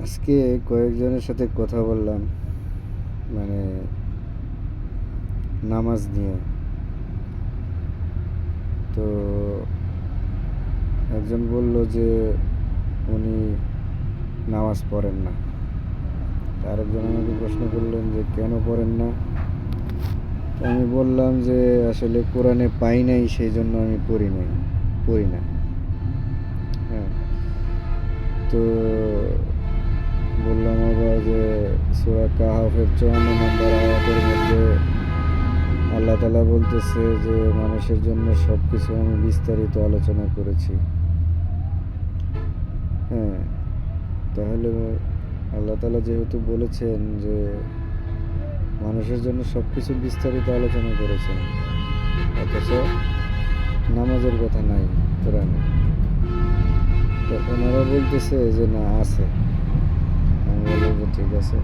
আজকে কয়েকজনের সাথে কথা বললাম, মানে নামাজ নিয়ে। তো একজন বলল যে উনি নামাজ পড়েন না। আরেকজন আমাকে প্রশ্ন করলেন যে কেন পড়েন না। তো আমি বললাম যে আসলে কোরআনে পাই নাই, সেই জন্য আমি পড়ি না। হ্যাঁ, তো বললাম আবার যে সূরা কাহাফের 54 নম্বর আয়াতের মধ্যে আল্লাহ তাআলা বলতেছে যে মানুষের জন্য সব কিছু আমি বিস্তারিত আলোচনা করেছি। হ্যাঁ, তাহলে আল্লাহ তাআলা যেহেতু বলেছেন যে মানুষের জন্য সব কিছু বিস্তারিত আলোচনা করেছেন, অথচ নামাজের কথা নাই কোরআনে। তো ওনারা বলতেছে যে না, আছে। আমি বললাম যে ঠিক আছে,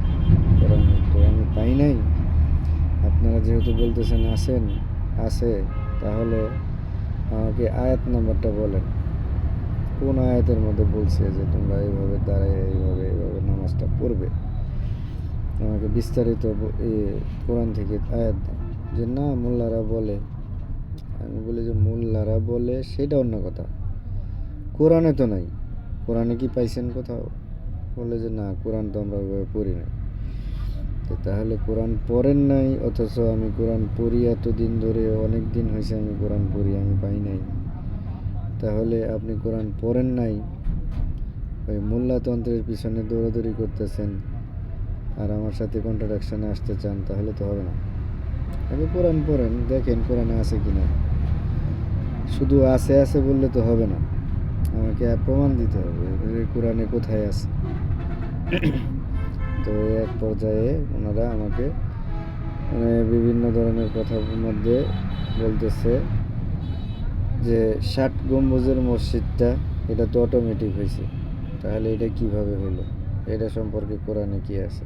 কোরআনে তো আমি পাই নাই, আপনারা যেহেতু বলতেছেন আছে, তাহলে আমাকে আয়াত নাম্বারটা বলেন। কোন আয়াতের মধ্যে বলছে যে তোমরা এইভাবে দাঁড়ায় এইভাবে নামাজটা পড়বে? আমাকে বিস্তারিত কোরআন থেকে আয়াত দেন। যে না, মোল্লারা বলে। আমি বলি যে মোল্লারা বলে সেটা অন্য কথা, কোরআনে তো নাই। কোরআনে কি পাইছেন কোথাও? বলে যে না, কোরআন তো আমরা ওইভাবে পড়ি নাই। তো তাহলে কোরআন পড়েন নাই, অথচ আমি কোরআন পড়ি এতদিন ধরে, অনেক দিন হয়েছে আমি কোরআন পড়ি, আমি পাই নাই। তাহলে আপনি কোরআন পড়েন নাই, ওই মোল্লাতন্ত্রের পিছনে দৌড়াদৌড়ি করতেছেন, আর আমার সাথে কন্ট্রাডিকশনে আসতে চান, তাহলে তো হবে না। আগে কোরআন পড়েন, দেখেন কোরআনে আছে কিনা। শুধু আছে বললে তো হবে না, আমাকে প্রমাণ দিতে হবে কোরআনে কোথায় আছে। তো এক পর্যায়ে ওনারা আমাকে বিভিন্ন ধরনের কথার মধ্যে বলতেছে যে 60 গম্বুজের মসজিদটা, এটা তো অটোমেটিক হয়েছে, তাহলে এটা কিভাবে হলো, এটা সম্পর্কে কোরআনে কি আছে?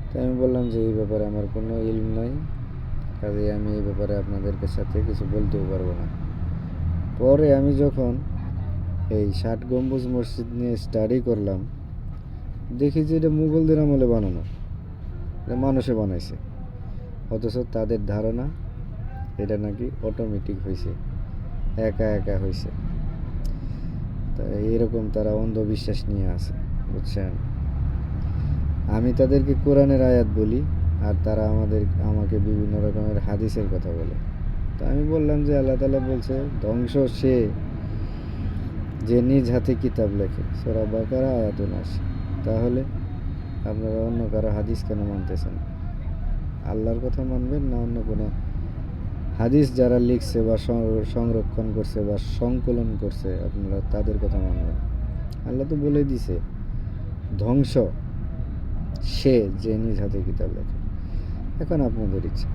তো আমি বললাম যে এই ব্যাপারে আমার কোনো ইলম নাই, কাজে আমি এই ব্যাপারে আপনাদেরকে সাথে কিছু বলতেও পারবো না। পরে আমি যখন এই 60 গম্বুজ মসজিদ নিয়ে স্টাডি করলাম, দেখি যে এটা মুঘলদের আমলে বানানো, এটা মানুষে বানাইছে, অথচ তাদের ধারণা এটা নাকি অটোমেটিক হয়েছে, একা হয়েছে। তা এরকম তারা অন্ধবিশ্বাস নিয়ে আছে, বুঝছেন? আমি তাদেরকে কোরআনের আয়াত বলি, আর তারা আমাকে বিভিন্ন রকমের হাদিসের কথা বলে। তা আমি বললাম যে আল্লাহ তাআলা বলছে ধ্বংস সে যে নিজ হাতে কিতাব লেখে, সূরা বাকারা আয়াত ৭৯। তাহলে আপনারা অন্য কারো হাদিস কেন মানতেছেন? আল্লাহর কথা মানবেন না অন্য কোনো হাদিস যারা লিখছে বা সংরক্ষণ করছে বা সংকলন করছে, আপনারা তাদের কথা মানবেন? আল্লাহ তো বলে দিছে ধ্বংস সে যে নিজ হাতে কিতাব লেখে। এখন আপনাদের ইচ্ছা।